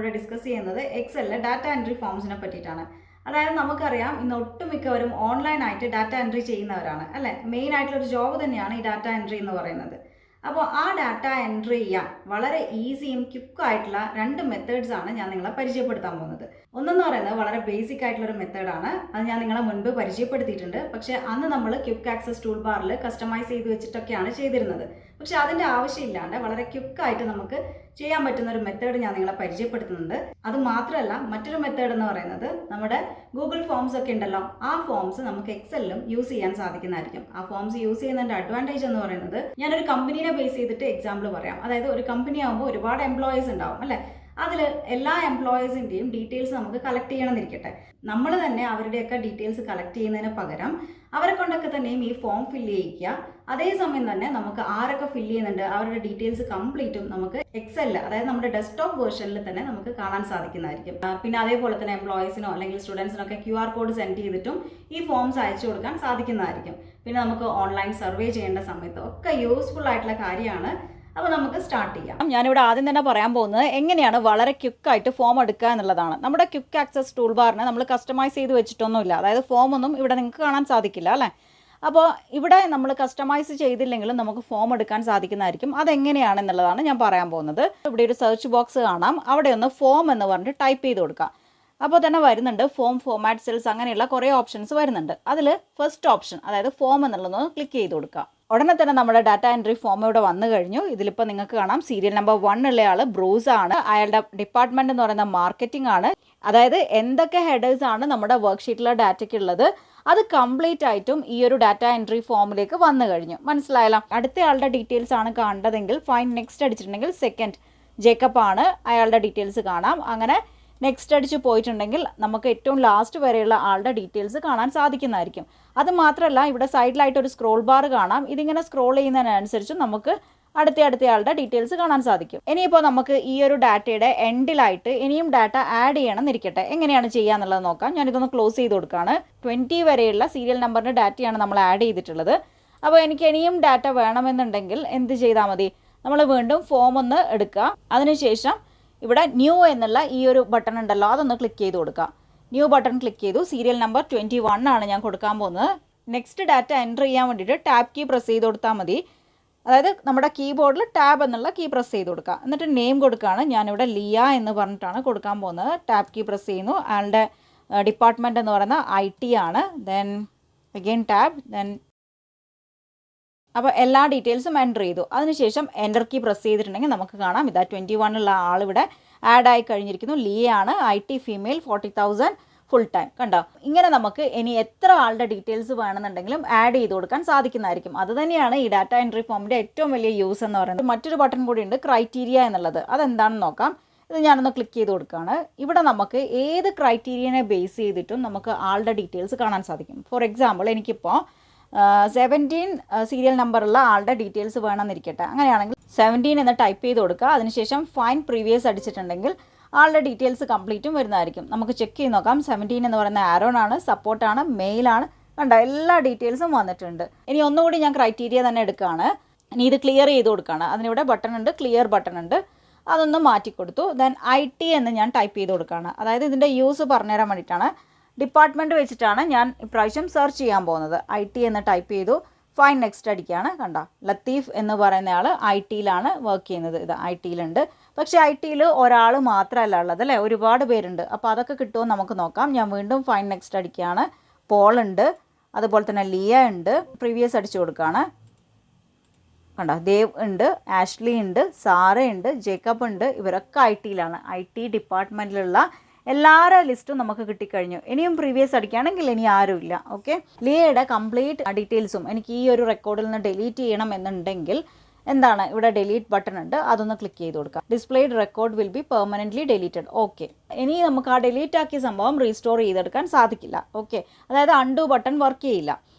നമ്മളിവിടെ ഡിസ്കസ് ചെയ്യുന്നത് എക്സലിലെ data entry ഫോംസിനെ പറ്റിയിട്ടാണ്. അതായത് നമുക്കറിയാം ഇന്ന് ഒട്ടുമിക്കവരും ഓൺലൈനായിട്ട് ഡാറ്റ എൻട്രി ചെയ്യുന്നവരാണ് അല്ലേ. മെയിൻ ആയിട്ടുള്ളൊരു ജോബ് തന്നെയാണ് ഈ ഡാറ്റ എൻട്രി എന്ന് പറയുന്നത്. അപ്പോൾ ആ ഡാറ്റ എൻട്രി ചെയ്യാൻ വളരെ ഈസിയും ക്വിക്കായിട്ടുള്ള 2 മെത്തേഡ്സ് ആണ് ഞാൻ നിങ്ങളെ പരിചയപ്പെടുത്താൻ പോകുന്നത്. ഒന്നെന്ന് പറയുന്നത് വളരെ ബേസിക് ആയിട്ടുള്ളൊരു മെത്തേഡാണ്. അത് ഞാൻ നിങ്ങളെ മുൻപ് പരിചയപ്പെടുത്തിയിട്ടുണ്ട്. പക്ഷേ അന്ന് നമ്മൾ ക്വിക്ക് ആക്സസ് ടൂൾ ബാറിൽ കസ്റ്റമൈസ് ചെയ്ത് വെച്ചിട്ടൊക്കെയാണ് ചെയ്തിരുന്നത്. പക്ഷേ അതിൻ്റെ ആവശ്യമില്ലാണ്ട് വളരെ ക്വിക്കായിട്ട് നമുക്ക് ചെയ്യാൻ പറ്റുന്ന ഒരു മെത്തേഡ് ഞാൻ നിങ്ങളെ പരിചയപ്പെടുത്തുന്നുണ്ട്. അത് മാത്രമല്ല, മറ്റൊരു മെത്തേഡ് എന്ന് പറയുന്നത് നമ്മുടെ ഗൂഗിൾ ഫോംസ് ഒക്കെ ഉണ്ടല്ലോ, ആ ഫോംസ് നമുക്ക് എക്സലിലും യൂസ് ചെയ്യാൻ സാധിക്കുന്നതായിരിക്കും. ആ ഫോംസ് യൂസ് ചെയ്യുന്നതിൻ്റെ അഡ്വാൻറ്റേജ് എന്ന് പറയുന്നത്, ഞാനൊരു കമ്പനീനെ ബേസ് ചെയ്തിട്ട് എക്സാമ്പിൾ പറയാം. അതായത് ഒരു കമ്പനി ആകുമ്പോൾ ഒരുപാട് എംപ്ലോയീസ് ഉണ്ടാവും അല്ലേ. അതിൽ എല്ലാ എംപ്ലോയീസിൻ്റെയും ഡീറ്റെയിൽസ് നമുക്ക് കളക്ട് ചെയ്യണമെന്നിരിക്കട്ടെ. നമ്മൾ തന്നെ അവരുടെയൊക്കെ ഡീറ്റെയിൽസ് കളക്ട് ചെയ്യുന്നതിന് പകരം അവരെ കൊണ്ടൊക്കെ തന്നെയും ഈ ഫോം ഫില്ല് ചെയ്യിക്കുക. അതേസമയം തന്നെ നമുക്ക് ആരൊക്കെ ഫില്ല് ചെയ്യുന്നുണ്ട് അവരുടെ ഡീറ്റെയിൽസ് കംപ്ലീറ്റും നമുക്ക് എക്സലിൽ, അതായത് നമ്മുടെ ഡെസ്ക്ടോപ്പ് വേർഷനിൽ തന്നെ നമുക്ക് കാണാൻ സാധിക്കുന്നതായിരിക്കും. പിന്നെ അതേപോലെ തന്നെ എംപ്ലോയീസിനോ അല്ലെങ്കിൽ സ്റ്റുഡൻസിനൊക്കെ QR കോഡ് സെൻഡ് ചെയ്തിട്ടും ഈ ഫോംസ് അയച്ചു കൊടുക്കാൻ സാധിക്കുന്നതായിരിക്കും. പിന്നെ നമുക്ക് ഓൺലൈൻ സർവേ ചെയ്യേണ്ട സമയത്ത് ഒക്കെ യൂസ്ഫുൾ ആയിട്ടുള്ള കാര്യമാണ്. അപ്പോൾ നമുക്ക് സ്റ്റാർട്ട് ചെയ്യാം. ഞാനിവിടെ ആദ്യം തന്നെ പറയാൻ പോകുന്നത് എങ്ങനെയാണ് വളരെ ക്വിക്കായിട്ട് ഫോം എടുക്കുക എന്നുള്ളതാണ്. നമ്മുടെ ക്വിക്ക് ആക്സസ് ടൂൾ ബാറിനെ നമ്മൾ കസ്റ്റമൈസ് ചെയ്ത് വെച്ചിട്ടൊന്നുമില്ല. അതായത് ഫോമൊന്നും ഇവിടെ നിങ്ങൾക്ക് കാണാൻ സാധിക്കില്ല അല്ലേ. അപ്പോൾ ഇവിടെ നമ്മൾ കസ്റ്റമൈസ് ചെയ്തില്ലെങ്കിലും നമുക്ക് ഫോം എടുക്കാൻ സാധിക്കുന്നതായിരിക്കും. അതെങ്ങനെയാണെന്നുള്ളതാണ് ഞാൻ പറയാൻ പോകുന്നത്. ഇവിടെ ഒരു സെർച്ച് ബോക്സ് കാണാം. അവിടെ ഒന്ന് ഫോം എന്ന് പറഞ്ഞിട്ട് ടൈപ്പ് ചെയ്ത് കൊടുക്കാം. അപ്പോൾ തന്നെ വരുന്നുണ്ട് ഫോം, ഫോമാറ്റ് സെൽസ്, അങ്ങനെയുള്ള കുറേ ഓപ്ഷൻസ് വരുന്നുണ്ട്. അതിൽ ഫസ്റ്റ് ഓപ്ഷൻ, അതായത് ഫോം എന്നുള്ളതൊന്ന് ക്ലിക്ക് ചെയ്ത് കൊടുക്കുക. ഉടനെ തന്നെ നമ്മുടെ ഡാറ്റ എൻട്രി ഫോം ഇവിടെ വന്നു കഴിഞ്ഞു. ഇതിലിപ്പോൾ നിങ്ങൾക്ക് കാണാം സീരിയൽ നമ്പർ 1 ഉള്ള ആൾ ബ്രൂസ് ആണ്. അയാളുടെ ഡിപ്പാർട്ട്മെന്റ് എന്ന് പറയുന്ന മാർക്കറ്റിംഗ് ആണ്. അതായത് എന്തൊക്കെ ഹെഡേഴ്സ് ആണ് നമ്മുടെ വർക്ക്ഷീറ്റിലെ ഡാറ്റയ്ക്ക് ഉള്ളത് അത് കംപ്ലീറ്റ് ആയിട്ടും ഈ ഒരു ഡാറ്റ എൻട്രി ഫോമിലേക്ക് വന്നു കഴിഞ്ഞു. മനസ്സിലായല്ലോ. അടുത്ത ആളുടെ ഡീറ്റെയിൽസ് ആണ് കാണേണ്ടതെങ്കിൽ ഫൈൻ നെക്സ്റ്റ് അടിച്ചിട്ടുണ്ടെങ്കിൽ സെക്കൻഡ് ജേക്കബ് ആണ്, അയാളുടെ ഡീറ്റെയിൽസ് കാണാം. അങ്ങനെ നെക്സ്റ്റ് അടിച്ച് പോയിട്ടുണ്ടെങ്കിൽ നമുക്ക് ഏറ്റവും ലാസ്റ്റ് വരെയുള്ള ആളുടെ ഡീറ്റെയിൽസ് കാണാൻ സാധിക്കുന്നതായിരിക്കും. അത് മാത്രമല്ല, ഇവിടെ സൈഡിലായിട്ട് ഒരു സ്ക്രോൾ ബാർ കാണാം. ഇതിങ്ങനെ സ്ക്രോൾ ചെയ്യുന്നതിനനുസരിച്ച് നമുക്ക് അടുത്തയാളുടെ ഡീറ്റെയിൽസ് കാണാൻ സാധിക്കും. ഇനിയിപ്പോൾ നമുക്ക് ഈ ഒരു ഡാറ്റയുടെ എൻഡിലായിട്ട് ഇനിയും ഡാറ്റ ആഡ് ചെയ്യണം എന്നിരിക്കട്ടെ. എങ്ങനെയാണ് ചെയ്യുക എന്നുള്ളത് നോക്കാം. ഞാനിതൊന്ന് ക്ലോസ് ചെയ്ത് കൊടുക്കുകയാണ്. 20 വരെയുള്ള സീരിയൽ നമ്പറിൻ്റെ ഡാറ്റയാണ് നമ്മൾ ആഡ് ചെയ്തിട്ടുള്ളത്. അപ്പോൾ എനിക്ക് ഇനിയും ഡാറ്റ വേണമെന്നുണ്ടെങ്കിൽ എന്ത് ചെയ്താൽ മതി, നമ്മൾ വീണ്ടും ഫോം ഒന്ന് എടുക്കുക. അതിനുശേഷം ഇവിടെ ന്യൂ എന്നുള്ള ഈ ഒരു ബട്ടൺ ഉണ്ടല്ലോ, അതൊന്ന് ക്ലിക്ക് ചെയ്ത് കൊടുക്കുക. ന്യൂ ബട്ടൺ ക്ലിക്ക് ചെയ്തു. സീരിയൽ നമ്പർ 21 ആണ് ഞാൻ കൊടുക്കാൻ പോകുന്നത്. നെക്സ്റ്റ് ഡാറ്റ എൻ്റർ ചെയ്യാൻ വേണ്ടിയിട്ട് ടാബ് കീ പ്രസ് ചെയ്ത് കൊടുത്താൽ മതി. അതായത് നമ്മുടെ കീബോർഡിൽ ടാബ് എന്നുള്ള കീ പ്രസ് ചെയ്ത് കൊടുക്കുക. എന്നിട്ട് നെയിം കൊടുക്കുകയാണ്. ഞാനിവിടെ ലിയ എന്ന് പറഞ്ഞിട്ടാണ് കൊടുക്കാൻ പോകുന്നത്. ടാബ് കീ പ്രസ് ചെയ്യുന്നു. ആളുടെ ഡിപ്പാർട്ട്മെൻറ്റ് എന്ന് പറയുന്ന IT ആണ്. ദെൻ അഗെയിൻ ടാബ്, ദെൻ അപ്പോൾ എല്ലാ ഡീറ്റെയിൽസും എൻ്റർ ചെയ്തു. അതിനുശേഷം എൻ്റർ കീ പ്രസ് ചെയ്തിട്ടുണ്ടെങ്കിൽ നമുക്ക് കാണാം ഇതാ 21 ഉള്ള ആളിവിടെ ആഡ് ആയി കഴിഞ്ഞിരിക്കുന്നു. ലിയ ആണ്, IT ഫീമെയിൽ, 40,000 ഫുൾ ടൈം. കണ്ടോ, ഇങ്ങനെ നമുക്ക് ഇനി എത്ര ആളുടെ ഡീറ്റെയിൽസ് വേണമെന്നുണ്ടെങ്കിലും ആഡ് ചെയ്ത് കൊടുക്കാൻ സാധിക്കുന്നതായിരിക്കും. അത് തന്നെയാണ് ഈ ഡാറ്റ എൻട്രി ഫോമിൻ്റെ ഏറ്റവും വലിയ യൂസ് എന്ന് പറയുന്നത്. മറ്റൊരു ബട്ടൺ കൂടി ഉണ്ട്, ക്രൈറ്റീരിയ എന്നുള്ളത്. അതെന്താണെന്ന് നോക്കാം. ഇത് ഞാനൊന്ന് ക്ലിക്ക് ചെയ്ത് കൊടുക്കുകയാണ്. ഇവിടെ നമുക്ക് ഏത് ക്രൈറ്റീരിയനെ ബേസ് ചെയ്തിട്ടും നമുക്ക് ആളുടെ ഡീറ്റെയിൽസ് കാണാൻ സാധിക്കും. ഫോർ എക്സാമ്പിൾ, എനിക്കിപ്പോൾ 17 സീരിയൽ നമ്പറുള്ള ആളുടെ ഡീറ്റെയിൽസ് വേണമെന്നിരിക്കട്ടെ. അങ്ങനെയാണെങ്കിൽ 17 എന്ന് ടൈപ്പ് ചെയ്ത് കൊടുക്കുക. അതിനുശേഷം ഫൈൻ പ്രീവിയസ് അടിച്ചിട്ടുണ്ടെങ്കിൽ ആളുടെ ഡീറ്റെയിൽസ് കംപ്ലീറ്റും വരുന്നതായിരിക്കും. നമുക്ക് ചെക്ക് ചെയ്ത് നോക്കാം. 17 എന്ന് പറയുന്ന ആരോൺ ആണ്, സപ്പോർട്ടാണ്, മെയിലാണ്. കണ്ടോ, എല്ലാ ഡീറ്റെയിൽസും വന്നിട്ടുണ്ട്. ഇനി ഒന്നുകൂടി ഞാൻ ക്രൈറ്റീരിയ തന്നെ എടുക്കുകയാണ്. ഇനി ഇത് ക്ലിയർ ചെയ്ത് കൊടുക്കുകയാണ്. അതിനിവിടെ ബട്ടൺ ഉണ്ട്, ക്ലിയർ ബട്ടൺ ഉണ്ട്. അതൊന്ന് മാറ്റി കൊടുത്തു. ദെൻ IT എന്ന് ഞാൻ ടൈപ്പ് ചെയ്ത് കൊടുക്കുകയാണ്. അതായത് ഇതിൻ്റെ യൂസ് പറഞ്ഞുതരാൻ വേണ്ടിയിട്ടാണ്. ഡിപ്പാർട്ട്മെൻറ്റ് വെച്ചിട്ടാണ് ഞാൻ ഇപ്രാവശ്യം സെർച്ച് ചെയ്യാൻ പോകുന്നത്. IT എന്ന് ടൈപ്പ് ചെയ്തു. ഫൈൻ നെക്സ്റ്റ് അടിക്കുകയാണ്. കണ്ടോ, ലത്തീഫ് എന്ന് പറയുന്ന ആൾ IT-യിലാണ് വർക്ക് ചെയ്യുന്നത്. ഇത് IT-യിലുണ്ട്. പക്ഷേ IT-യിൽ ഒരാൾ മാത്രമല്ല ഉള്ളത് അല്ലേ, ഒരുപാട് പേരുണ്ട്. അപ്പോൾ അതൊക്കെ കിട്ടുമോ നമുക്ക് നോക്കാം. ഞാൻ വീണ്ടും ഫൈൻ നെക്സ്റ്റ് അടിക്കുകയാണ്. പോൾ ഉണ്ട്, അതുപോലെ തന്നെ ലിയ ഉണ്ട്. പ്രീവിയസ് അടിച്ചു കൊടുക്കുകയാണ്. കണ്ടോ, ദേവ് ഉണ്ട്, ആഷ്ലി ഉണ്ട്, സാറ ഉണ്ട്, ജേക്കബ് ഉണ്ട്. ഇവരൊക്കെ IT-യിലാണ്. IT ഡിപ്പാർട്ട്മെൻറ്റിലുള്ള എല്ലാവരുടെ ലിസ്റ്റും നമുക്ക് കിട്ടിക്കഴിഞ്ഞു. ഇനിയും പ്രീവിയസ് അടിക്കുകയാണെങ്കിൽ ഇനി ആരുമില്ല. ഓക്കെ, ലിയയുടെ കംപ്ലീറ്റ് ഡീറ്റെയിൽസും എനിക്ക് ഈ ഒരു റെക്കോർഡിൽ നിന്ന് ഡിലീറ്റ് ചെയ്യണം എന്നുണ്ടെങ്കിൽ എന്താണ്, ഇവിടെ ഡിലീറ്റ് ബട്ടൺ ഉണ്ട്. അതൊന്ന് ക്ലിക്ക് ചെയ്ത് കൊടുക്കാം. Displayed record will be permanently deleted. Okay, ഇനി നമുക്ക് ആ ഡിലീറ്റ് ആക്കിയ സംഭവം റീസ്റ്റോർ ചെയ്തെടുക്കാൻ സാധിക്കില്ല. ഓക്കെ, അതായത് അൺഡു ബട്ടൺ വർക്ക് ചെയ്യില്ല.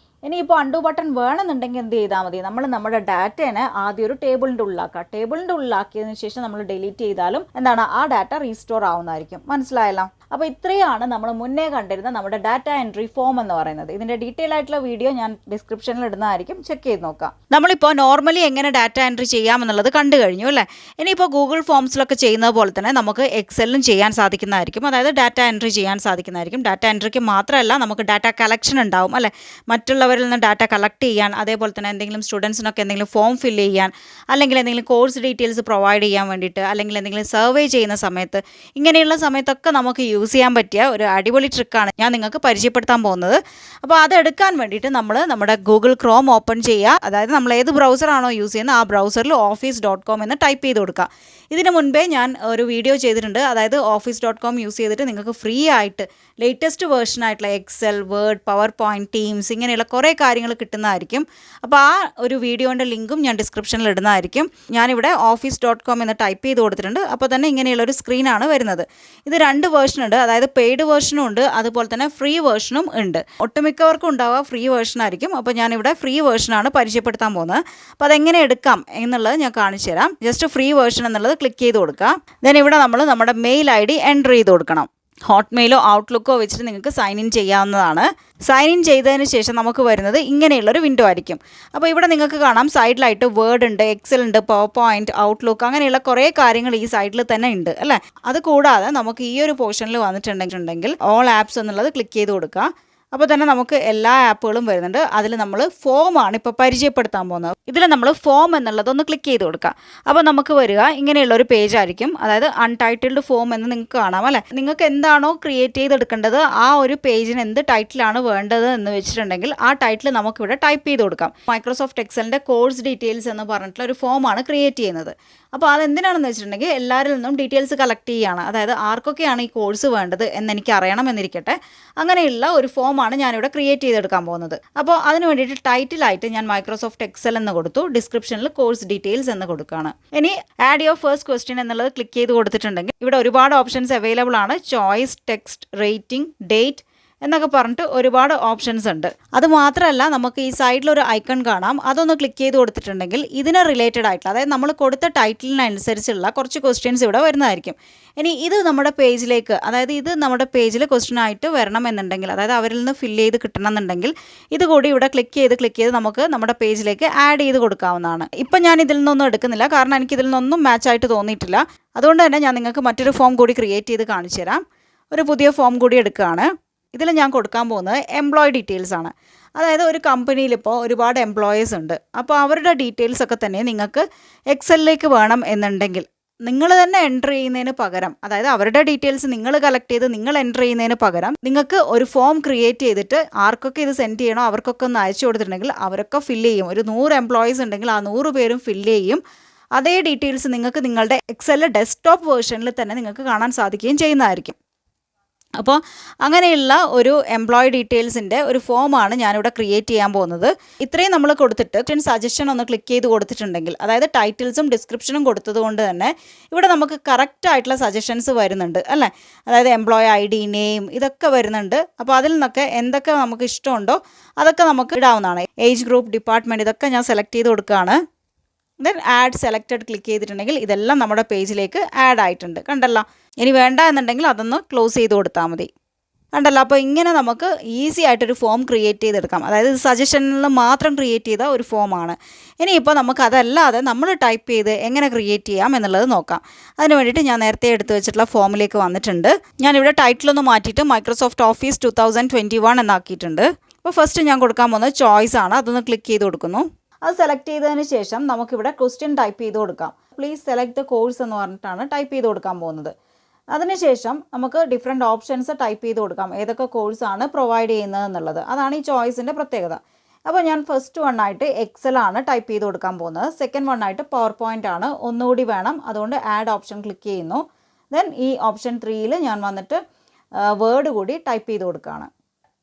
ഇനിയിപ്പോൾ അൺഡു ബട്ടൺ വേണമെന്നുണ്ടെങ്കിൽ എന്ത് ചെയ്താൽ മതി, നമ്മൾ നമ്മുടെ ഡാറ്റേനെ ആദ്യം ഒരു ടേബിളിൻ്റെ ഉള്ളിലാക്കുക. ടേബിളിൻ്റെ ഉള്ളിലാക്കിയതിന് ശേഷം നമ്മൾ ഡിലീറ്റ് ചെയ്താലും എന്താണ്, ആ ഡാറ്റ റീസ്റ്റോർ ആവുന്നതായിരിക്കും. മനസ്സിലായല്ലോ. അപ്പോൾ ഇത്രയാണ് നമ്മൾ മുന്നേ കണ്ടിരുന്ന നമ്മുടെ ഡാറ്റ എൻട്രി ഫോം എന്ന് പറയുന്നത്. ഇതിൻ്റെ ഡീറ്റെയിൽ ആയിട്ടുള്ള വീഡിയോ ഞാൻ ഡിസ്ക്രിപ്ഷനിൽ ഇടുന്നതായിരിക്കും, ചെക്ക് ചെയ്ത് നോക്കാം. നമ്മളിപ്പോൾ നോർമലി എങ്ങനെ ഡാറ്റ എൻട്രി ചെയ്യാമെന്നുള്ളത് കണ്ടു കഴിഞ്ഞു അല്ലേ. ഇനിയിപ്പോൾ ഗൂഗിൾ ഫോംസിലൊക്കെ ചെയ്യുന്നത് പോലെ തന്നെ നമുക്ക് എക്സലിലും ചെയ്യാൻ സാധിക്കുന്നതായിരിക്കും. അതായത് ഡാറ്റ എൻട്രി ചെയ്യാൻ സാധിക്കുന്നതായിരിക്കും. ഡാറ്റ എൻട്രിക്ക് മാത്രമല്ല, നമുക്ക് ഡാറ്റ കളക്ഷൻ ഉണ്ടാവും അല്ലേ. മറ്റുള്ളവരിൽ നിന്ന് ഡാറ്റ കളക്ട് ചെയ്യാൻ, അതേപോലെ തന്നെ എന്തെങ്കിലും സ്റ്റുഡൻസിനൊക്കെ എന്തെങ്കിലും ഫോം ഫില്ല് ചെയ്യാൻ, അല്ലെങ്കിൽ എന്തെങ്കിലും കോഴ്സ് ഡീറ്റെയിൽസ് പ്രൊവൈഡ് ചെയ്യാൻ വേണ്ടിയിട്ട്, അല്ലെങ്കിൽ എന്തെങ്കിലും സർവേ ചെയ്യുന്ന സമയത്ത്, ഇങ്ങനെയുള്ള സമയത്തൊക്കെ നമുക്ക് യൂസ് ചെയ്യാൻ പറ്റിയ ഒരു അടിപൊളി ട്രിക്കാണ് ഞാൻ നിങ്ങൾക്ക് പരിചയപ്പെടുത്താൻ പോകുന്നത്. അപ്പോൾ അതെടുക്കാൻ വേണ്ടിയിട്ട് നമ്മൾ നമ്മുടെ ഗൂഗിൾ ക്രോം ഓപ്പൺ ചെയ്യുക. അതായത് നമ്മൾ ഏത് ബ്രൗസറാണോ യൂസ് ചെയ്യുന്നത് ആ ബ്രൗസറിൽ office.com എന്ന് ടൈപ്പ് ചെയ്ത് കൊടുക്കുക. ഇതിന് മുൻപേ ഞാൻ ഒരു വീഡിയോ ചെയ്തിട്ടുണ്ട്. അതായത് office.com യൂസ് ചെയ്തിട്ട് നിങ്ങൾക്ക് ഫ്രീ ആയിട്ട് ലേറ്റസ്റ്റ് വേർഷൻ ആയിട്ടുള്ള Excel, Word, PowerPoint, Teams ഇങ്ങനെയുള്ള കുറേ കാര്യങ്ങൾ കിട്ടുന്നതായിരിക്കും. അപ്പോൾ ആ ഒരു വീഡിയോൻ്റെ ലിങ്കും ഞാൻ ഡിസ്ക്രിപ്ഷനിൽ ഇടുന്നതായിരിക്കും. ഞാനിവിടെ office.com എന്ന് ടൈപ്പ് ചെയ്ത് കൊടുത്തിട്ടുണ്ട്. അപ്പോൾ തന്നെ ഇങ്ങനെയുള്ളൊരു സ്ക്രീനാണ് വരുന്നത്. ഇത് 2 വേർഷൻ ഉണ്ട്. അതായത് പെയ്ഡ് വേർഷനും ഉണ്ട്, അതുപോലെ തന്നെ ഫ്രീ വേർഷനും ഉണ്ട്. ഒട്ടുമിക്കവർക്കും ഉണ്ടാവുക ഫ്രീ വേർഷൻ ആയിരിക്കും. അപ്പോൾ ഞാനിവിടെ ഫ്രീ വേർഷനാണ് പരിചയപ്പെടുത്താൻ പോകുന്നത്. അപ്പോൾ അതെങ്ങനെ എടുക്കാം എന്നുള്ളത് ഞാൻ കാണിച്ചു തരാം. ജസ്റ്റ് ഫ്രീ വേർഷൻ എന്നുള്ളത് ക്ലിക്ക് ചെയ്ത് കൊടുക്കുക. ദെൻ ഇവിടെ നമ്മൾ നമ്മുടെ മെയിൽ ID എൻ്റർ ചെയ്ത് കൊടുക്കണം. ഹോട്ട്മെയിലോ ഔട്ട്ലുക്കോ വെച്ചിട്ട് നിങ്ങൾക്ക് സൈൻ ഇൻ ചെയ്യാവുന്നതാണ്. സൈൻ ഇൻ ചെയ്തതിന് ശേഷം നമുക്ക് വരുന്നത് ഇങ്ങനെയുള്ളൊരു വിൻഡോ ആയിരിക്കും. അപ്പോൾ ഇവിടെ നിങ്ങൾക്ക് കാണാം സൈഡിലായിട്ട് വേർഡ് ഉണ്ട്, എക്സൽ ഉണ്ട്, പവർ പോയിൻറ്റ്, ഔട്ട്ലുക്ക് അങ്ങനെയുള്ള കുറേ കാര്യങ്ങൾ ഈ സൈഡിൽ തന്നെ ഉണ്ട് അല്ലേ. അത് കൂടാതെ നമുക്ക് ഈ ഒരു പോർഷനിൽ വന്നിട്ടുണ്ടെങ്കിൽ ഓൾ ആപ്സ് എന്നുള്ളത് ക്ലിക്ക് ചെയ്ത് കൊടുക്കുക. അപ്പോൾ തന്നെ നമുക്ക് എല്ലാ ആപ്പുകളും വരുന്നുണ്ട്. അതിൽ നമ്മൾ ഫോമാണ് ഇപ്പോൾ പരിചയപ്പെടുത്താൻ പോകുന്നത്. ഇതിൽ നമ്മൾ ഫോം എന്നുള്ളതൊന്ന് ക്ലിക്ക് ചെയ്ത് കൊടുക്കുക. അപ്പോൾ നമുക്ക് വരിക ഇങ്ങനെയുള്ളൊരു പേജ് ആയിരിക്കും. അതായത് അൺടൈറ്റിൽഡ് ഫോം എന്ന് നിങ്ങൾക്ക് കാണാം അല്ലേ. നിങ്ങൾക്ക് എന്താണോ ക്രിയേറ്റ് ചെയ്തെടുക്കേണ്ടത് ആ ഒരു പേജിന് എന്ത് ടൈറ്റിലാണ് വേണ്ടത് എന്ന് വെച്ചിട്ടുണ്ടെങ്കിൽ ആ ടൈറ്റിൽ നമുക്കിവിടെ ടൈപ്പ് ചെയ്ത് കൊടുക്കാം. മൈക്രോസോഫ്റ്റ് എക്സലിൻ്റെ കോഴ്സ് ഡീറ്റെയിൽസ് എന്ന് പറഞ്ഞിട്ടുള്ള ഒരു ഫോമാണ് ക്രിയേറ്റ് ചെയ്യുന്നത്. അപ്പോൾ അതെന്തിനാണെന്ന് വെച്ചിട്ടുണ്ടെങ്കിൽ എല്ലാവരിൽ നിന്നും ഡീറ്റെയിൽസ് കളക്ട് ചെയ്യുകയാണ്. അതായത് ആർക്കൊക്കെയാണ് ഈ കോഴ്സ് വേണ്ടത് എന്നെനിക്ക് അറിയണമെന്നിരിക്കട്ടെ. അങ്ങനെയുള്ള ഒരു ഫോമാണ് ഞാനിവിടെ ക്രിയേറ്റ് ചെയ്തെടുക്കാൻ പോകുന്നത്. അപ്പോൾ അതിന് വേണ്ടിയിട്ട് ടൈറ്റിലായിട്ട് ഞാൻ മൈക്രോസോഫ്റ്റ് എക്സൽ എന്ന് കൊടുത്തു, ഡിസ്ക്രിപ്ഷനിൽ കോഴ്സ് ഡീറ്റെയിൽസ് എന്ന് കൊടുക്കുകയാണ്. ഇനി ആഡ് യുവർ ഫസ്റ്റ് ക്വസ്റ്റ്യൻ എന്നുള്ളത് ക്ലിക്ക് ചെയ്ത് കൊടുത്തിട്ടുണ്ടെങ്കിൽ ഇവിടെ ഒരുപാട് ഓപ്ഷൻസ് അവൈലബിൾ ആണ്. ചോയ്സ്, ടെക്സ്റ്റ്, റേറ്റിംഗ്, ഡേറ്റ് എന്നൊക്കെ പറഞ്ഞിട്ട് ഒരുപാട് ഓപ്ഷൻസ് ഉണ്ട്. അത് മാത്രമല്ല നമുക്ക് ഈ സൈഡിലൊരു ഐക്കൺ കാണാം. അതൊന്ന് ക്ലിക്ക് ചെയ്ത് കൊടുത്തിട്ടുണ്ടെങ്കിൽ ഇതിന് റിലേറ്റഡ് ആയിട്ടുള്ള, അതായത് നമ്മൾ കൊടുത്ത ടൈറ്റിലിനനുസരിച്ചുള്ള കുറച്ച് ക്വസ്റ്റ്യൻസ് ഇവിടെ വരുന്നതായിരിക്കും. ഇനി ഇത് നമ്മുടെ പേജിലേക്ക്, അതായത് ഇത് നമ്മുടെ പേജിൽ ക്വസ്റ്റ്യൻ ആയിട്ട് വരണമെന്നുണ്ടെങ്കിൽ, അതായത് അവരിൽ നിന്ന് ഫില്ല് ചെയ്ത് കിട്ടണമെന്നുണ്ടെങ്കിൽ ഇത് കൂടി ഇവിടെ ക്ലിക്ക് ചെയ്ത് നമുക്ക് നമ്മുടെ പേജിലേക്ക് ആഡ് ചെയ്ത് കൊടുക്കാവുന്നതാണ്. ഇപ്പം ഞാൻ ഇതിൽ നിന്നൊന്നും എടുക്കുന്നില്ല, കാരണം എനിക്ക് ഇതിൽ നിന്നൊന്നും മാച്ച് ആയിട്ട് തോന്നിയിട്ടില്ല. അതുകൊണ്ട് തന്നെ ഞാൻ നിങ്ങൾക്ക് മറ്റൊരു ഫോം കൂടി ക്രിയേറ്റ് ചെയ്ത് കാണിച്ചു തരാം. ഒരു പുതിയ ഫോം കൂടി എടുക്കുകയാണ്. ഇതിൽ ഞാൻ കൊടുക്കാൻ പോകുന്നത് എംപ്ലോയി ഡീറ്റെയിൽസ് ആണ്. അതായത് ഒരു കമ്പനിയിൽ ഇപ്പോൾ ഒരുപാട് എംപ്ലോയീസ് ഉണ്ട്. അപ്പോൾ അവരുടെ ഡീറ്റെയിൽസ് ഒക്കെ തന്നെ നിങ്ങൾക്ക് എക്സലിലേക്ക് വേണം എന്നുണ്ടെങ്കിൽ നിങ്ങൾ തന്നെ എൻ്റർ ചെയ്യുന്നതിന് പകരം, അതായത് അവരുടെ ഡീറ്റെയിൽസ് നിങ്ങൾ കളക്ട് ചെയ്ത് നിങ്ങൾ എൻ്റർ ചെയ്യുന്നതിന് പകരം നിങ്ങൾക്ക് ഒരു ഫോം ക്രിയേറ്റ് ചെയ്തിട്ട് ആർക്കൊക്കെ ഇത് സെൻഡ് ചെയ്യണോ അവർക്കൊക്കെ ഒന്ന് അയച്ചു കൊടുത്തിട്ടുണ്ടെങ്കിൽ അവരൊക്കെ ഫില്ല് ചെയ്യും. ഒരു 100 എംപ്ലോയീസ് ഉണ്ടെങ്കിൽ ആ 100 പേരും ഫില്ല് ചെയ്യും. അതേ ഡീറ്റെയിൽസ് നിങ്ങൾക്ക് നിങ്ങളുടെ എക്സലിലെ ഡെസ്ക്ടോപ്പ് വേർഷനിൽ തന്നെ നിങ്ങൾക്ക് കാണാൻ സാധിക്കുകയും ചെയ്യുന്നതായിരിക്കും. അപ്പോൾ അങ്ങനെയുള്ള ഒരു എംപ്ലോയി ഡീറ്റെയിൽസിൻ്റെ ഒരു ഫോമാണ് ഞാനിവിടെ ക്രിയേറ്റ് ചെയ്യാൻ പോകുന്നത്. ഇത്രയും നമ്മൾ കൊടുത്തിട്ട് സജഷൻ ഒന്ന് ക്ലിക്ക് ചെയ്ത് കൊടുത്തിട്ടുണ്ടെങ്കിൽ, അതായത് ടൈറ്റിൽസും ഡിസ്ക്രിപ്ഷനും കൊടുത്തത് കൊണ്ട് തന്നെ ഇവിടെ നമുക്ക് കറക്റ്റ് ആയിട്ടുള്ള സജഷൻസ് വരുന്നുണ്ട് അല്ലേ. അതായത് എംപ്ലോയി ID, നെയിം ഇതൊക്കെ വരുന്നുണ്ട്. അപ്പോൾ അതിൽ നിന്നൊക്കെ എന്തൊക്കെ നമുക്ക് ഇഷ്ടമുണ്ടോ അതൊക്കെ നമുക്ക് ഇടാവുന്നതാണ്. ഏജ് ഗ്രൂപ്പ്, ഡിപ്പാർട്ട്മെൻറ്റ് ഇതൊക്കെ ഞാൻ സെലക്ട് ചെയ്ത് കൊടുക്കുകയാണ്. ദെൻ ആഡ് സെലക്റ്റഡ് ക്ലിക്ക് ചെയ്തിട്ടുണ്ടെങ്കിൽ ഇതെല്ലാം നമ്മുടെ പേജിലേക്ക് ആഡ് ആയിട്ടുണ്ട്. കണ്ടല്ലോ. ഇനി വേണ്ട എന്നുണ്ടെങ്കിൽ അതൊന്ന് ക്ലോസ് ചെയ്ത് കൊടുത്താൽ മതി. കണ്ടല്ലോ. അപ്പോൾ ഇങ്ങനെ നമുക്ക് ഈസി ആയിട്ടൊരു ഫോം ക്രിയേറ്റ് ചെയ്തെടുക്കാം. അതായത് സജഷനിൽ മാത്രം ക്രിയേറ്റ് ചെയ്ത ഒരു ഫോമാണ്. ഇനിയിപ്പോൾ നമുക്ക് അതല്ലാതെ നമ്മൾ ടൈപ്പ് ചെയ്ത് എങ്ങനെ ക്രിയേറ്റ് ചെയ്യാം എന്നുള്ളത് നോക്കാം. അതിന് വേണ്ടിയിട്ട് ഞാൻ നേരത്തെ എടുത്ത് വെച്ചിട്ടുള്ള ഫോമിലേക്ക് വന്നിട്ടുണ്ട്. ഞാനിവിടെ ടൈറ്റിലൊന്ന് മാറ്റിയിട്ട് മൈക്രോസോഫ്റ്റ് ഓഫീസ് 2021 എന്നാക്കിയിട്ടുണ്ട്. അപ്പോൾ ഫസ്റ്റ് ഞാൻ കൊടുക്കാൻ പോകുന്നത് ചോയ്സ് ആണ്. അതൊന്ന് ക്ലിക്ക് ചെയ്ത് കൊടുക്കുന്നു. അത് സെലക്ട് ചെയ്തതിന് ശേഷം നമുക്കിവിടെ ക്വസ്റ്റ്യൻ ടൈപ്പ് ചെയ്ത് കൊടുക്കാം. പ്ലീസ് സെലക്ട് ദ കോഴ്സ് എന്ന് പറഞ്ഞിട്ടാണ് ടൈപ്പ് ചെയ്ത് കൊടുക്കാൻ പോകുന്നത്. അതിനുശേഷം നമുക്ക് ഡിഫറെൻറ്റ് ഓപ്ഷൻസ് ടൈപ്പ് ചെയ്ത് കൊടുക്കാം, ഏതൊക്കെ കോഴ്സാണ് പ്രൊവൈഡ് ചെയ്യുന്നത് എന്നുള്ളത്. അതാണ് ഈ ചോയ്സിൻ്റെ പ്രത്യേകത. അപ്പോൾ ഞാൻ ഫസ്റ്റ് വണ്ണായിട്ട് എക്സൽ ആണ് ടൈപ്പ് ചെയ്ത് കൊടുക്കാൻ പോകുന്നത്. സെക്കൻഡ് വണ്ണായിട്ട് പവർ പോയിൻ്റ് ആണ്. ഒന്നുകൂടി വേണം, അതുകൊണ്ട് ആഡ് ഓപ്ഷൻ ക്ലിക്ക് ചെയ്യുന്നു. ദെൻ ഈ ഓപ്ഷൻ 3യിൽ ഞാൻ വന്നിട്ട് വേർഡ് കൂടി ടൈപ്പ് ചെയ്ത് കൊടുക്കുകയാണ്.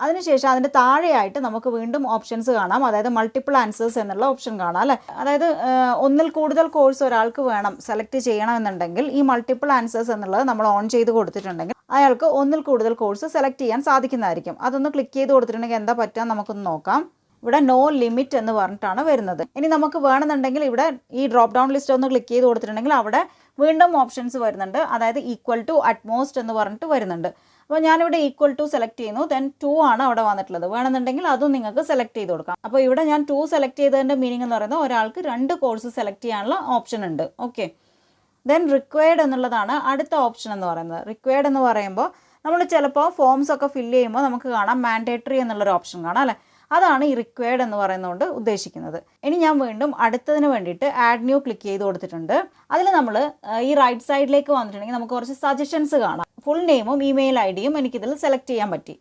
അതിനുശേഷം അതിൻ്റെ താഴെയായിട്ട് നമുക്ക് വീണ്ടും ഓപ്ഷൻസ് കാണാം. അതായത് മൾട്ടിപ്പിൾ ആൻസേഴ്സ് എന്നുള്ള ഓപ്ഷൻ കാണാം അല്ലേ. അതായത് ഒന്നിൽ കൂടുതൽ കോഴ്സ് ഒരാൾക്ക് വേണം, സെലക്ട് ചെയ്യണമെന്നുണ്ടെങ്കിൽ ഈ മൾട്ടിപ്പിൾ ആൻസേഴ്സ് എന്നുള്ളത് നമ്മൾ ഓൺ ചെയ്ത് കൊടുത്തിട്ടുണ്ടെങ്കിൽ അയാൾക്ക് ഒന്നിൽ കൂടുതൽ കോഴ്സ് സെലക്ട് ചെയ്യാൻ സാധിക്കുന്നതായിരിക്കും. അതൊന്ന് ക്ലിക്ക് ചെയ്ത് കൊടുത്തിട്ടുണ്ടെങ്കിൽ എന്താ പറ്റുക നമുക്കൊന്ന് നോക്കാം. ഇവിടെ നോ ലിമിറ്റ് എന്ന് പറഞ്ഞിട്ടാണ് വരുന്നത്. ഇനി നമുക്ക് വേണമെന്നുണ്ടെങ്കിൽ ഇവിടെ ഈ ഡ്രോപ്പ് ഡൗൺ ലിസ്റ്റ് ഒന്ന് ക്ലിക്ക് ചെയ്ത് കൊടുത്തിട്ടുണ്ടെങ്കിൽ അവിടെ വീണ്ടും ഓപ്ഷൻസ് വരുന്നുണ്ട്. അതായത് ഈക്വൽ ടു, അറ്റ്മോസ്റ്റ് എന്ന് പറഞ്ഞിട്ട് വരുന്നുണ്ട്. അപ്പോൾ ഞാനിവിടെ ഈക്വൽ ടു സെലക്ട് ചെയ്യുന്നു. ദെൻ 2 ആണ് അവിടെ വന്നിട്ടുള്ളത്. വേണമെന്നുണ്ടെങ്കിൽ അതും നിങ്ങൾക്ക് സെലക്ട് ചെയ്ത് കൊടുക്കാം. അപ്പോൾ ഇവിടെ ഞാൻ 2 സെലക്ട് ചെയ്തതിൻ്റെ മീനിങ് എന്ന് പറയുന്നത് ഒരാൾക്ക് 2 കോഴ്സ് സെലക്ട് ചെയ്യാനുള്ള ഓപ്ഷൻ ഉണ്ട്. ഓക്കെ. ദെൻ റിക്വയർഡ് എന്നുള്ളതാണ് അടുത്ത ഓപ്ഷൻ എന്ന് പറയുന്നത്. റിക്വയർഡ് എന്ന് പറയുമ്പോൾ നമ്മൾ ചിലപ്പോൾ ഫോംസ് ഒക്കെ ഫില്ല് ചെയ്യുമ്പോൾ നമുക്ക് കാണാം മാൻഡേറ്ററി എന്നുള്ളൊരു ഓപ്ഷൻ കാണാം അല്ലേ. അതാണ് ഈ റിക്വയർഡ് എന്ന് പറയുന്നതുകൊണ്ട് ഉദ്ദേശിക്കുന്നത്. ഇനി ഞാൻ വീണ്ടും അടുത്തതിന് വേണ്ടിയിട്ട് ആഡ് ന്യൂ ക്ലിക്ക് ചെയ്ത് കൊടുത്തിട്ടുണ്ട്. അതിൽ നമ്മൾ ഈ റൈറ്റ് സൈഡിലേക്ക് വന്നിട്ടുണ്ടെങ്കിൽ നമുക്ക് കുറച്ച് സജഷൻസ് കാണാം. ഫുൾ നെയിമും ഇമെയിൽ ഐ ഡിയും എനിക്കിതിൽ സെലക്ട് ചെയ്യാൻ പറ്റി.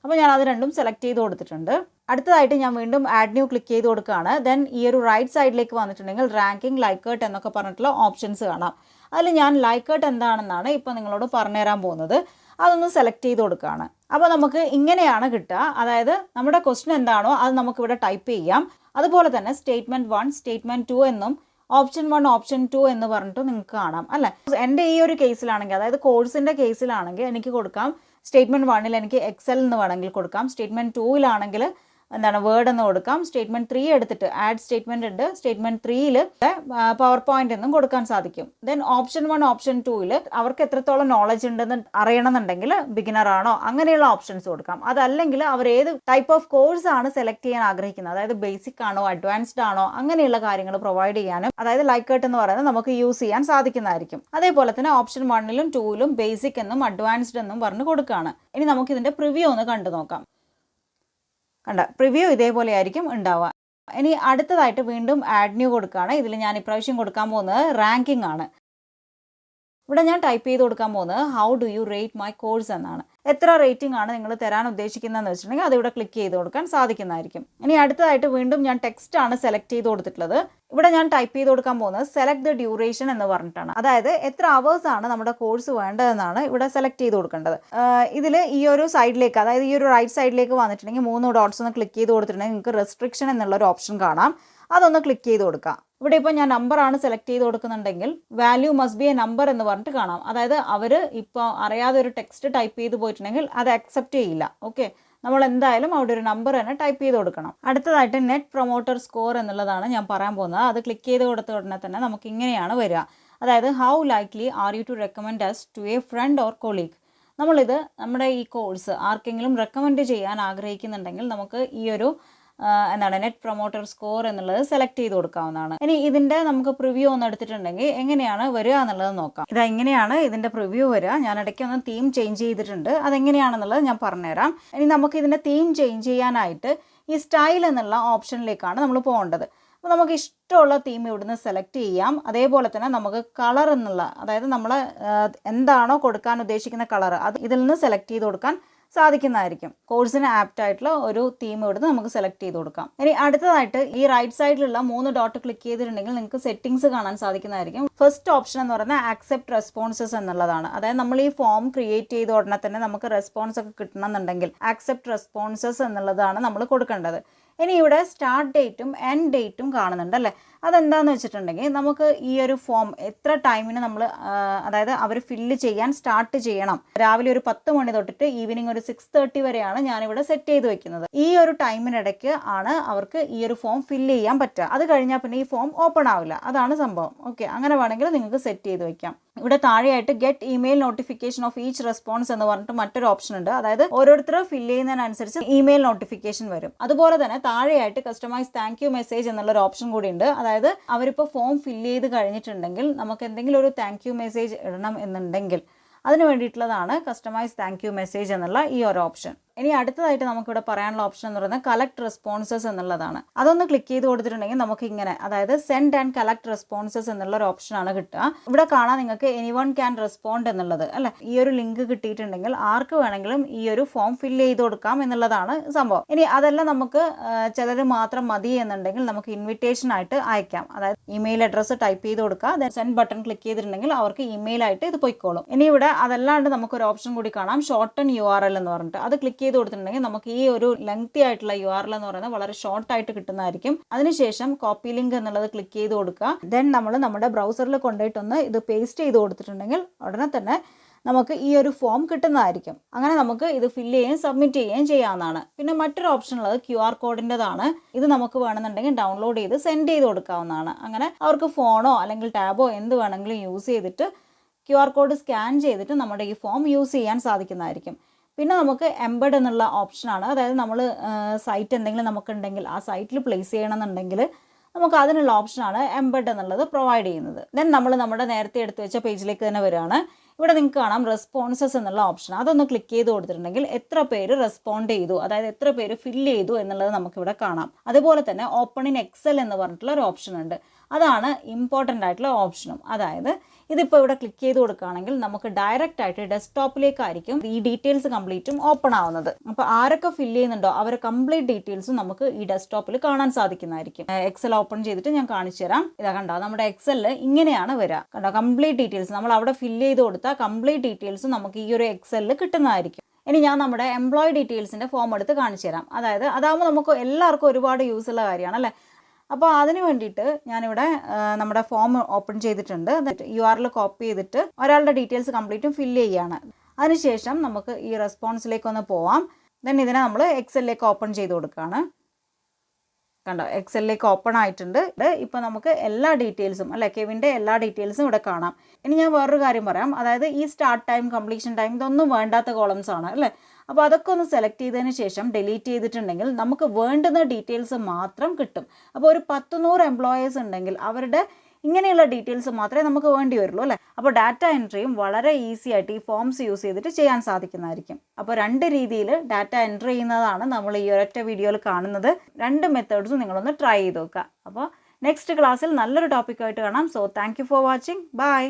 അപ്പോൾ ഞാൻ അത് രണ്ടും സെലക്ട് ചെയ്ത് കൊടുത്തിട്ടുണ്ട്. അടുത്തതായിട്ട് ഞാൻ വീണ്ടും ആഡ് ന്യൂ ക്ലിക്ക് ചെയ്ത് കൊടുക്കുകയാണ്. ദെൻ ഈ ഒരു റൈറ്റ് സൈഡിലേക്ക് വന്നിട്ടുണ്ടെങ്കിൽ റാങ്കിങ്, ലൈക്കേർട്ട് എന്നൊക്കെ പറഞ്ഞിട്ടുള്ള ഓപ്ഷൻസ് കാണാം. അതിൽ ഞാൻ ലൈക്കേർട്ട് എന്താണെന്നാണ് ഇപ്പോൾ നിങ്ങളോട് പറഞ്ഞുതരാൻ പോകുന്നത്. അതൊന്ന് സെലക്ട് ചെയ്ത് കൊടുക്കുകയാണ്. അപ്പോൾ നമുക്ക് ഇങ്ങനെയാണ് കിട്ടുക. അതായത് നമ്മുടെ ക്വസ്റ്റ്യൻ എന്താണോ അത് നമുക്കിവിടെ ടൈപ്പ് ചെയ്യാം. അതുപോലെ തന്നെ സ്റ്റേറ്റ്മെൻറ്റ് 1, സ്റ്റേറ്റ്മെൻറ്റ് 2 എന്നും ഓപ്ഷൻ 1, ഓപ്ഷൻ 2 എന്ന് പറഞ്ഞിട്ട് നിങ്ങൾക്ക് കാണാം അല്ലേ. എൻ്റെ ഈ ഒരു കേസിലാണെങ്കിൽ, അതായത് കോഴ്സിൻ്റെ കേസിലാണെങ്കിൽ എനിക്ക് കൊടുക്കാം സ്റ്റേറ്റ്മെൻറ്റ് 1 എനിക്ക് എക്സൽ എന്ന് വേണമെങ്കിൽ കൊടുക്കാം. സ്റ്റേറ്റ്മെൻറ്റ് 2 എന്താണ് വേർഡ് എന്ന് കൊടുക്കാം. സ്റ്റേറ്റ്മെൻറ്റ് 3 എടുത്തിട്ട് ആഡ് സ്റ്റേറ്റ്മെൻറ്റ് ഉണ്ട്. സ്റ്റേറ്റ്മെൻറ്റ് 3 പവർ പോയിന്റ് എന്നും കൊടുക്കാൻ സാധിക്കും. ദെൻ ഓപ്ഷൻ 1, ഓപ്ഷൻ 2 അവർക്ക് എത്രത്തോളം നോളജ് ഉണ്ടെന്ന് അറിയണമെന്നുണ്ടെങ്കിൽ ബിഗിനർ ആണോ അങ്ങനെയുള്ള ഓപ്ഷൻസ് കൊടുക്കാം. അതല്ലെങ്കിൽ അവർ ഏത് ടൈപ്പ് ഓഫ് കോഴ്സ് ആണ് സെലക്ട് ചെയ്യാൻ ആഗ്രഹിക്കുന്നത്, അതായത് ബേസിക് ആണോ അഡ്വാൻസ്ഡ് ആണോ അങ്ങനെയുള്ള കാര്യങ്ങൾ പ്രൊവൈഡ് ചെയ്യാനും, അതായത് ലൈക്കേർട്ട് എന്ന് പറയുന്നത് നമുക്ക് യൂസ് ചെയ്യാൻ സാധിക്കുന്നതായിരിക്കും. അതേപോലെ തന്നെ ഓപ്ഷൻ 1 2 ബേസിക് എന്നും അഡ്വാൻസ്ഡ് എന്നും പറഞ്ഞ് കൊടുക്കുകയാണ്. ഇനി നമുക്ക് ഇതിൻ്റെ പ്രിവ്യൂ ഒന്ന് കണ്ടു നോക്കാം. കണ്ട പ്രിവ്യൂ ഇതേപോലെ ആയിരിക്കും ഉണ്ടാവുക. ഇനി അടുത്തതായിട്ട് വീണ്ടും ആഡ് ന്യൂ കൊടുക്കുകയാണ്. ഇതിൽ ഞാൻ ഇപ്രാവശ്യം കൊടുക്കാൻ പോകുന്നത് റാങ്കിങ് ആണ്. ഇവിടെ ഞാൻ ടൈപ്പ് ചെയ്ത് കൊടുക്കാൻ പോകുന്നത് how do you rate my course എന്നാണ്. എത്ര റേറ്റിംഗ് ആണ് നിങ്ങൾ തരാൻ ഉദ്ദേശിക്കുന്നതെന്ന് വെച്ചിട്ടുണ്ടെങ്കിൽ അതിവിടെ ക്ലിക്ക് ചെയ്ത് കൊടുക്കാൻ സാധിക്കുന്നതായിരിക്കും. ഇനി അടുത്തതായിട്ട് വീണ്ടും ഞാൻ ടെക്സ്റ്റ് ആണ് സെലക്ട് ചെയ്ത് കൊടുത്തിട്ടുള്ളത്. ഇവിടെ ഞാൻ ടൈപ്പ് ചെയ്ത് കൊടുക്കാൻ പോകുന്നത് സെലക്ട് ദ ഡ്യൂറേഷൻ എന്ന് പറഞ്ഞിട്ടാണ്. അതായത് എത്ര അവേഴ്സ് ആണ് നമ്മുടെ കോഴ്സ് വേണ്ടതെന്നാണ് ഇവിടെ സെലക്ട് ചെയ്ത് കൊടുക്കേണ്ടത്. ഇതിൽ ഈ ഒരു സൈഡിലേക്ക്, അതായത് ഈ ഒരു റൈറ്റ് സൈഡിലേക്ക് വന്നിട്ടുണ്ടെങ്കിൽ 3 ഡോട്ട്സ് ഒന്ന് ക്ലിക്ക് ചെയ്ത് കൊടുത്തിട്ടുണ്ടെങ്കിൽ നിങ്ങൾക്ക് റെസ്ട്രിക്ഷൻ എന്നുള്ളൊരു ഓപ്ഷൻ കാണാം. അതൊന്ന് ക്ലിക്ക് ചെയ്ത് കൊടുക്കാം. ഇവിടെ ഇപ്പോൾ ഞാൻ നമ്പറാണ് സെലക്ട് ചെയ്ത് കൊടുക്കുന്നുണ്ടെങ്കിൽ value must be a number എന്ന് പറഞ്ഞിട്ട് കാണാം. അതായത് അവർ ഇപ്പോൾ അറിയാതെ ഒരു ടെക്സ്റ്റ് ടൈപ്പ് ചെയ്ത് പോയിട്ടുണ്ടെങ്കിൽ അത് അക്സെപ്റ്റ് ചെയ്യില്ല. ഓക്കെ, നമ്മൾ എന്തായാലും അവിടെ ഒരു നമ്പർ തന്നെ ടൈപ്പ് ചെയ്ത് കൊടുക്കണം. അടുത്തതായിട്ട് നെറ്റ് പ്രൊമോട്ടർ സ്കോർ എന്നുള്ളതാണ് ഞാൻ പറയാൻ പോകുന്നത്. അത് ക്ലിക്ക് ചെയ്ത് കൊടുത്ത ഉടനെ തന്നെ നമുക്ക് ഇങ്ങനെയാണ് വരിക. അതായത് how likely are you to recommend us to a friend or colleague. നമ്മളിത് നമ്മുടെ ഈ കോഴ്സ് ആർക്കെങ്കിലും റെക്കമെൻഡ് ചെയ്യാൻ ആഗ്രഹിക്കുന്നുണ്ടെങ്കിൽ നമുക്ക് ഈ ഒരു നെറ്റ് പ്രൊമോട്ടർ സ്കോർ എന്നുള്ളത് സെലക്ട് ചെയ്ത് കൊടുക്കാവുന്നതാണ്. ഇനി ഇതിൻ്റെ നമുക്ക് പ്രിവ്യൂ ഒന്ന് എടുത്തിട്ടുണ്ടെങ്കിൽ എങ്ങനെയാണ് വരിക എന്നുള്ളത് നോക്കാം. ഇതെങ്ങനെയാണ് ഇതിൻ്റെ പ്രിവ്യൂ വരിക. ഞാൻ ഇടയ്ക്ക് ഒന്ന് തീം ചേഞ്ച് ചെയ്തിട്ടുണ്ട്. അതെങ്ങനെയാണെന്നുള്ളത് ഞാൻ പറഞ്ഞുതരാം. ഇനി നമുക്ക് ഇതിൻ്റെ തീം ചേഞ്ച് ചെയ്യാനായിട്ട് ഈ സ്റ്റൈൽ എന്നുള്ള ഓപ്ഷനിലേക്കാണ് നമ്മൾ പോകേണ്ടത്. അപ്പോൾ നമുക്ക് ഇഷ്ടമുള്ള തീം ഇവിടുന്ന് സെലക്ട് ചെയ്യാം. അതേപോലെ തന്നെ നമുക്ക് കളർ എന്നുള്ള, അതായത് നമ്മൾ എന്താണോ കൊടുക്കാൻ ഉദ്ദേശിക്കുന്ന കളർ അത് ഇതിൽ നിന്ന് സെലക്ട് ചെയ്ത് കൊടുക്കാൻ സാധിക്കുന്നതായിരിക്കും. കോഴ്സിന് ആപ്റ്റ് ആയിട്ടുള്ള ഒരു തീം ഇവിടുന്ന് നമുക്ക് സെലക്ട് ചെയ്ത് കൊടുക്കാം. ഇനി അടുത്തതായിട്ട് ഈ റൈറ്റ് സൈഡിലുള്ള 3 ഡോട്ട് ക്ലിക്ക് ചെയ്തിട്ടുണ്ടെങ്കിൽ നിങ്ങൾക്ക് സെറ്റിംഗ്സ് കാണാൻ സാധിക്കുന്നതായിരിക്കും. ഫസ്റ്റ് ഓപ്ഷൻ എന്ന് പറയുന്നത് ആക്സെപ്റ്റ് റെസ്പോൺസസ് എന്നുള്ളതാണ്. അതായത് നമ്മൾ ഈ ഫോം ക്രിയേറ്റ് ചെയ്ത ഉടനെ തന്നെ നമുക്ക് റെസ്പോൺസ് ഒക്കെ കിട്ടണമെന്നുണ്ടെങ്കിൽ ആക്സെപ്റ്റ് റെസ്പോൺസസ് എന്നുള്ളതാണ് നമ്മൾ കൊടുക്കേണ്ടത്. ഇനി ഇവിടെ സ്റ്റാർട്ട് ഡേറ്റും എൻഡ് ഡേറ്റും കാണുന്നുണ്ട് അല്ലേ. അതെന്താണെന്ന് വെച്ചിട്ടുണ്ടെങ്കിൽ നമുക്ക് ഈ ഒരു ഫോം എത്ര ടൈമിന് നമ്മൾ, അതായത് അവർ ഫില്ല് ചെയ്യാൻ സ്റ്റാർട്ട് ചെയ്യണം. രാവിലെ ഒരു 10 മണി തൊട്ടിട്ട് ഈവനിങ് ഒരു 6:30 വരെയാണ് ഞാനിവിടെ സെറ്റ് ചെയ്ത് വെക്കുന്നത്. ഈ ഒരു ടൈമിനിടയ്ക്ക് ആണ് അവർക്ക് ഈ ഒരു ഫോം ഫില്ല് ചെയ്യാൻ പറ്റുക. അത് കഴിഞ്ഞാൽ പിന്നെ ഈ ഫോം ഓപ്പൺ ആവില്ല. അതാണ് സംഭവം. ഓക്കെ, അങ്ങനെ വേണമെങ്കിൽ നിങ്ങൾക്ക് സെറ്റ് ചെയ്ത് വെക്കാം. ഇവിടെ താഴെയായിട്ട് get email notification of each response എന്ന് പറഞ്ഞിട്ട് മറ്റൊരു ഓപ്ഷൻ ഉണ്ട്. അതായത് ഓരോരുത്തർ ഫില്ല് ചെയ്യുന്നതിനനുസരിച്ച് ഇമെയിൽ നോട്ടിഫിക്കേഷൻ വരും. അതുപോലെ തന്നെ താഴെയായിട്ട് കസ്റ്റമൈസ് താങ്ക് യു മെസ്സേജ് എന്നുള്ളൊരു ഓപ്ഷൻ കൂടി ഉണ്ട്. അതായത് അവരിപ്പോൾ ഫോം ഫില്ല് ചെയ്ത് കഴിഞ്ഞിട്ടുണ്ടെങ്കിൽ നമുക്ക് എന്തെങ്കിലും ഒരു താങ്ക് യു മെസ്സേജ് ഇടണം എന്നുണ്ടെങ്കിൽ അതിന് വേണ്ടിയിട്ടുള്ളതാണ് കസ്റ്റമൈസ് താങ്ക് യു മെസ്സേജ് എന്നുള്ള ഈ ഒരു ഓപ്ഷൻ. ഇനി അടുത്തതായിട്ട് നമുക്കിവിടെ പറയാനുള്ള ഓപ്ഷൻ എന്ന് പറയുന്നത് കളക്ട് റെസ്പോൺസസ് എന്നുള്ളതാണ്. അതൊന്ന് ക്ലിക്ക് ചെയ്ത് കൊടുത്തിട്ടുണ്ടെങ്കിൽ നമുക്ക് ഇങ്ങനെ, അതായത് സെൻഡ് ആൻഡ് കളക്ട് റെസ്പോൺസസ് എന്നുള്ള ഒരു ഓപ്ഷനാണ് കിട്ടുക. ഇവിടെ കാണാൻ നിങ്ങൾക്ക് എനിവൺ ക്യാൻ റെസ്പോണ്ട് എന്നുള്ളത് അല്ലെ. ഈ ഒരു ലിങ്ക് കിട്ടിയിട്ടുണ്ടെങ്കിൽ ആർക്ക് വേണമെങ്കിലും ഈ ഒരു ഫോം ഫില്ല് ചെയ്ത് കൊടുക്കാം എന്നുള്ളതാണ് സംഭവം. ഇനി അതെല്ലാം നമുക്ക് ചിലർ മാത്രം മതി എന്നുണ്ടെങ്കിൽ നമുക്ക് ഇൻവിറ്റേഷൻ ആയിട്ട് അയക്കാം. അതായത് ഇമെയിൽ അഡ്രസ്സ് ടൈപ്പ് ചെയ്ത് കൊടുക്കുക, സെൻഡ് ബട്ടൺ ക്ലിക്ക് ചെയ്തിട്ടുണ്ടെങ്കിൽ അവർക്ക് ഇമെയിൽ ആയിട്ട് ഇത് പൊയ്ക്കോളും. ഇനി ഇവിടെ അതല്ലാണ്ട് നമുക്കൊരു ഓപ്ഷൻ കൂടി കാണാം, ഷോർട്ടൺ URL എന്ന് പറഞ്ഞിട്ട്. അത് ക്ലിക്ക് ചെയ്ത് കൊടുത്തിട്ടുണ്ടെങ്കിൽ നമുക്ക് ഈ ഒരു ലെങ്തി ആയിട്ടുള്ള URL എന്ന് പറയുന്നത് വളരെ ഷോർട്ട് ആയിട്ട് കിട്ടുന്നതായിരിക്കും. അതിനുശേഷം കോപ്പി ലിങ്ക് എന്നുള്ളത് ക്ലിക്ക് ചെയ്ത് കൊടുക്കുക. ദെൻ നമ്മൾ നമ്മുടെ ബ്രൗസറിൽ കൊണ്ടുപോയിട്ടൊന്ന് ഇത് പേസ്റ്റ് ചെയ്ത് കൊടുത്തിട്ടുണ്ടെങ്കിൽ ഉടനെ തന്നെ നമുക്ക് ഈ ഒരു ഫോം കിട്ടുന്നതായിരിക്കും. അങ്ങനെ നമുക്ക് ഇത് ഫില്ല് ചെയ്യുകയും സബ്മിറ്റ് ചെയ്യുകയും ചെയ്യാവുന്നതാണ്. പിന്നെ മറ്റൊരു ഓപ്ഷൻ ഉള്ളത് QR കോഡിൻ്റെതാണ്. ഇത് നമുക്ക് വേണമെന്നുണ്ടെങ്കിൽ ഡൗൺലോഡ് ചെയ്ത് സെൻഡ് ചെയ്ത് കൊടുക്കാവുന്നതാണ്. അങ്ങനെ അവർക്ക് ഫോണോ അല്ലെങ്കിൽ ടാബോ എന്ത് വേണമെങ്കിലും യൂസ് ചെയ്തിട്ട് QR കോഡ് സ്കാൻ ചെയ്തിട്ട് നമ്മുടെ ഈ ഫോം യൂസ് ചെയ്യാൻ സാധിക്കുന്നതായിരിക്കും. പിന്നെ നമുക്ക് എംബഡ് എന്നുള്ള ഓപ്ഷനാണ്. അതായത് നമ്മൾ സൈറ്റ് എന്തെങ്കിലും നമുക്കുണ്ടെങ്കിൽ ആ സൈറ്റിൽ പ്ലേസ് ചെയ്യണമെന്നുണ്ടെങ്കിൽ നമുക്ക് അതിനുള്ള ഓപ്ഷനാണ് എംബഡ് എന്നുള്ളത് പ്രൊവൈഡ് ചെയ്യുന്നത്. ദെൻ നമ്മൾ നമ്മുടെ നേരത്തെ എടുത്ത് വെച്ച പേജിലേക്ക് തന്നെ വരികയാണ്. ഇവിടെ നിങ്ങൾക്ക് കാണാം റെസ്പോൺസസ് എന്നുള്ള ഓപ്ഷൻ. അതൊന്ന് ക്ലിക്ക് ചെയ്ത് കൊടുത്തിട്ടുണ്ടെങ്കിൽ എത്ര പേര് റെസ്പോണ്ട് ചെയ്തു, അതായത് എത്ര പേര് ഫില്ല് ചെയ്തു എന്നുള്ളത് നമുക്കിവിടെ കാണാം. അതുപോലെ തന്നെ ഓപ്പൺ ഇൻ എക്സൽ എന്ന് പറഞ്ഞിട്ടുള്ള ഒരു ഓപ്ഷൻ ഉണ്ട്. അതാണ് ഇമ്പോർട്ടൻ്റ് ആയിട്ടുള്ള ഓപ്ഷനും. അതായത് ഇതിപ്പോൾ ഇവിടെ ക്ലിക്ക് ചെയ്ത് കൊടുക്കുകയാണെങ്കിൽ നമുക്ക് ഡയറക്റ്റ് ആയിട്ട് ഡെസ്ക്ടോപ്പിലേക്കായിരിക്കും ഈ ഡീറ്റെയിൽസ് കംപ്ലീറ്റും ഓപ്പൺ ആവുന്നത്. അപ്പോൾ ആരൊക്കെ ഫില്ല് ചെയ്യുന്നുണ്ടോ അവരെ കംപ്ലീറ്റ് ഡീറ്റെയിൽസും നമുക്ക് ഈ ഡെസ്ക്ടോപ്പിൽ കാണാൻ സാധിക്കുന്നതായിരിക്കും. എക്സൽ ഓപ്പൺ ചെയ്തിട്ട് ഞാൻ കാണിച്ചു തരാം. ഇതാ കണ്ടോ, നമ്മുടെ എക്സലിൽ ഇങ്ങനെയാണ് വരിക. കണ്ടോ, കംപ്ലീറ്റ് ഡീറ്റെയിൽസ് നമ്മൾ അവിടെ ഫില്ല് ചെയ്ത് കൊടുത്താൽ കംപ്ലീറ്റ് ഡീറ്റെയിൽസും നമുക്ക് ഈ ഒരു എക്സലിൽ കിട്ടുന്നതായിരിക്കും. ഇനി ഞാൻ നമ്മുടെ എംപ്ലോയി ഡീറ്റെയിൽസിൻ്റെ ഫോം എടുത്ത് കാണിച്ചു തരാം. അതായത് അതാകുമ്പോൾ നമുക്ക് എല്ലാവർക്കും ഒരുപാട് യൂസ് ഉള്ള കാര്യമാണ് അല്ലേ. അപ്പോൾ അതിന് വേണ്ടിയിട്ട് ഞാനിവിടെ നമ്മുടെ ഫോം ഓപ്പൺ ചെയ്തിട്ടുണ്ട്. URL കോപ്പി ചെയ്തിട്ട് ഒരാളുടെ ഡീറ്റെയിൽസ് കംപ്ലീറ്റും ഫില്ല് ചെയ്യുകയാണ്. അതിനുശേഷം നമുക്ക് ഈ റെസ്പോൺസിലേക്ക് ഒന്ന് പോവാം. ദെൻ ഇതിനെ നമ്മൾ എക്സലിലേക്ക് ഓപ്പൺ ചെയ്ത് കൊടുക്കുകയാണ്. കണ്ടോ, എക്സലിലേക്ക് ഓപ്പൺ ആയിട്ടുണ്ട്. ഇപ്പോൾ നമുക്ക് എല്ലാ ഡീറ്റെയിൽസും അല്ലേ, കെവിൻ്റെ എല്ലാ ഡീറ്റെയിൽസും ഇവിടെ കാണാം. ഇനി ഞാൻ വേറൊരു കാര്യം പറയാം. അതായത് ഈ സ്റ്റാർട്ട് ടൈം, കംപ്ലീഷൻ ടൈം ഇതൊന്നും വേണ്ടാത്ത കോളംസ് ആണ് അല്ലേ. അപ്പോൾ അതൊക്കെ ഒന്ന് സെലക്ട് ചെയ്തതിന് ശേഷം ഡിലീറ്റ് ചെയ്തിട്ടുണ്ടെങ്കിൽ നമുക്ക് വേണ്ടുന്ന ഡീറ്റെയിൽസ് മാത്രം കിട്ടും. അപ്പോൾ ഒരു 100 എംപ്ലോയേഴ്സ് ഉണ്ടെങ്കിൽ അവരുടെ ഇങ്ങനെയുള്ള ഡീറ്റെയിൽസ് മാത്രമേ നമുക്ക് വേണ്ടി വരുള്ളൂ അല്ലേ. അപ്പോൾ ഡാറ്റ എൻട്രിയും വളരെ ഈസി ആയിട്ട് ഈ ഫോംസ് യൂസ് ചെയ്തിട്ട് ചെയ്യാൻ സാധിക്കുന്നതായിരിക്കും. അപ്പോൾ 2 രീതിയിൽ ഡാറ്റ എൻട്രി ചെയ്യുന്നതാണ് നമ്മൾ ഈ ഒരൊറ്റ വീഡിയോയിൽ കാണുന്നത്. 2 മെത്തേഡ്സും നിങ്ങളൊന്ന് ട്രൈ ചെയ്ത് നോക്കുക. അപ്പോൾ നെക്സ്റ്റ് ക്ലാസ്സിൽ നല്ലൊരു ടോപ്പിക്കായിട്ട് കാണാം. So thank you for watching. By.